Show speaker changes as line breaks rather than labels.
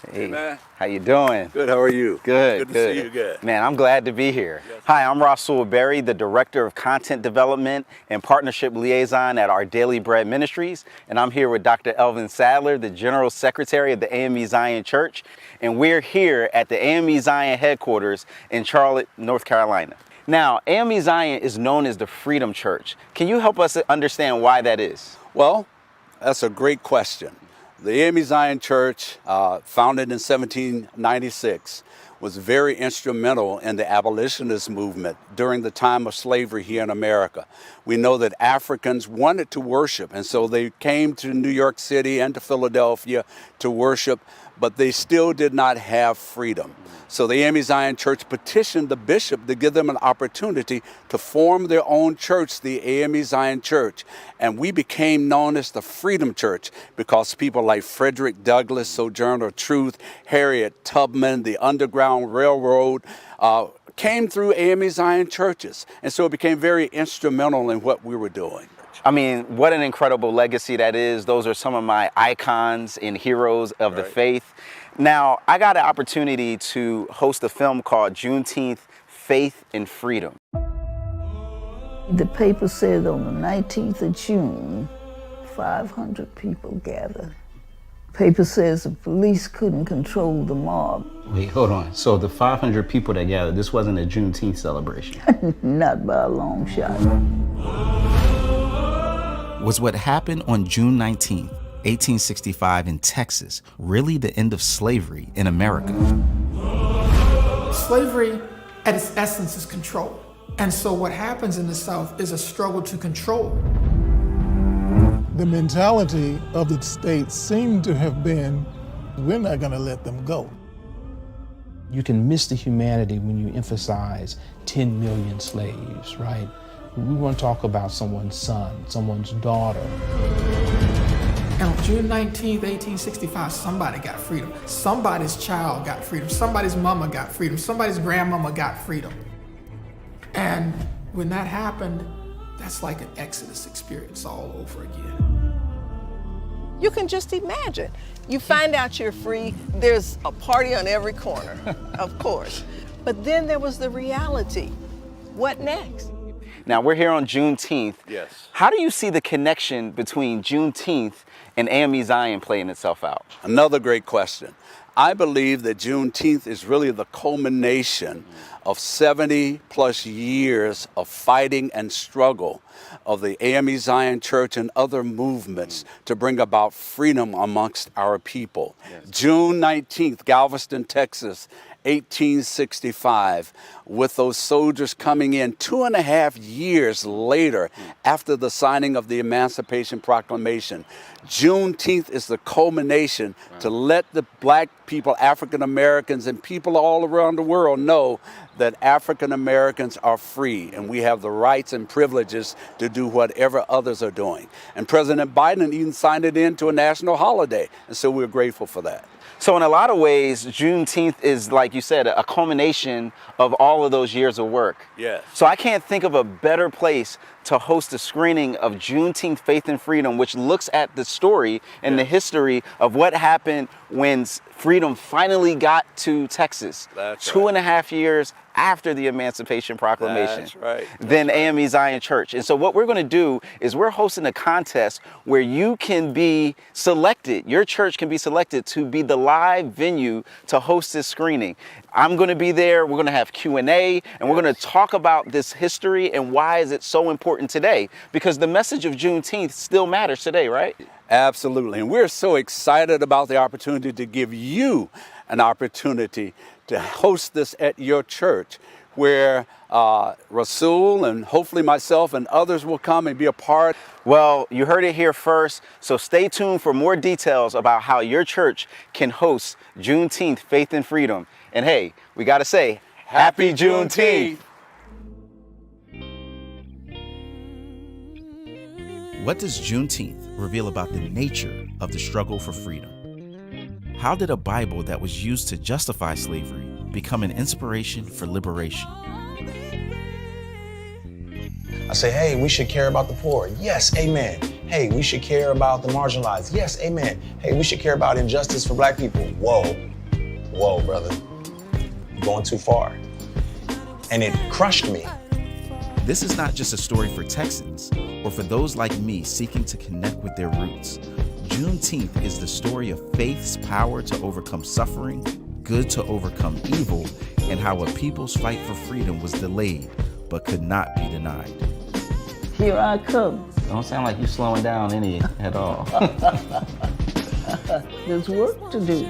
Hey,
man.
How you doing?
Good, how are you?
Good,
Good to see you again.
Man, I'm glad to be here.
Yes.
Hi, I'm Rasul Berry, the Director of Content Development and Partnership Liaison at Our Daily Bread Ministries, and I'm here with Dr. Elvin Sadler, the General Secretary of the A.M.E.Z Zion Church, and we're here at the A.M.E.Z Zion headquarters in Charlotte, North Carolina. Now, A.M.E.Z Zion is known as the Freedom Church. Can you help us understand why that is?
Well, that's a great question. The A.M.E.Z Zion Church, founded in 1796, was very instrumental in the abolitionist movement during the time of slavery here in America. We know that Africans wanted to worship, and so they came to New York City and to Philadelphia to worship, but they still did not have freedom. So the A.M.E.Z Zion Church petitioned the bishop to give them an opportunity to form their own church, the A.M.E.Z Zion Church. And we became known as the Freedom Church because people like Frederick Douglass, Sojourner Truth, Harriet Tubman, the Underground Railroad, came through A.M.E.Z Zion churches. And so it became very instrumental in what we were doing.
I mean, what an incredible legacy that is. Those are some of my icons and heroes of the faith. Now, I got an opportunity to host a film called Juneteenth, Faith and Freedom.
The paper said on the 19th of June, 500 people gathered. Paper says the police couldn't control the mob.
Wait, hold on. So the 500 people that gathered, this wasn't a Juneteenth celebration?
Not by a long shot.
Was what happened on June 19th, 1865 in Texas really the end of slavery in America?
Slavery at its essence is control. And so what happens in the South is a struggle to control.
The mentality of the state seemed to have been, we're not going to let them go.
You can miss the humanity when you emphasize 10 million slaves, right? We want to talk about someone's son, someone's daughter.
And on June 19th, 1865, somebody got freedom. Somebody's child got freedom. Somebody's mama got freedom. Somebody's grandmama got freedom. And when that happened, that's like an Exodus experience all over again.
You can just imagine. You find out you're free, there's a party on every corner, of course. But then there was the reality. What next?
Now, we're here on Juneteenth.
Yes.
How do you see the connection between Juneteenth and A.M.E.Z Zion playing itself out?
Another great question. I believe that Juneteenth is really the culmination of 70 plus years of fighting and struggle of the A.M.E.Z Zion Church and other movements to bring about freedom amongst our people. Yes. June 19th, Galveston, Texas, 1865, with those soldiers coming in 2.5 years later after the signing of the Emancipation Proclamation. Juneteenth is the culmination to let the black people, African Americans, and people all around the world know that African Americans are free and we have the rights and privileges to do whatever others are doing. And President Biden even signed it into a national holiday, and so we're grateful for that.
So in a lot of ways, Juneteenth is, like you said, a culmination of all of those years of work.
Yes.
So I can't think of a better place to host a screening of Juneteenth, Faith and Freedom, which looks at the story and the history of what happened when freedom finally got to Texas.
That's
2.5 years after the Emancipation Proclamation.
That's right.
Then A.M.E.Z Zion Church. And so what we're going to do is we're hosting a contest where you can be selected, your church can be selected to be the live venue to host this screening. I'm going to be there. We're going to have Q&A, and we're going to talk about this history and why is it so important today? Because the message of Juneteenth still matters today, right?
Absolutely. And we're so excited about the opportunity to give you an opportunity to host this at your church, where Rasul and hopefully myself and others will come and be a part.
Well, you heard it here first, so stay tuned for more details about how your church can host Juneteenth, Faith and Freedom. And hey, we got to say, Happy Juneteenth!
What does Juneteenth reveal about the nature of the struggle for freedom? How did a Bible that was used to justify slavery become an inspiration for liberation?
I say, hey, we should care about the poor. Yes, amen. Hey, we should care about the marginalized. Yes, amen. Hey, we should care about injustice for black people. Whoa. whoa, brother, you're going too far. And it crushed me.
This is not just a story for Texans or for those like me seeking to connect with their roots. Juneteenth is the story of faith's power to overcome suffering, good to overcome evil, and how a people's fight for freedom was delayed but could not be denied.
Here I come.
Don't sound like you're slowing down any at all.
There's work to do.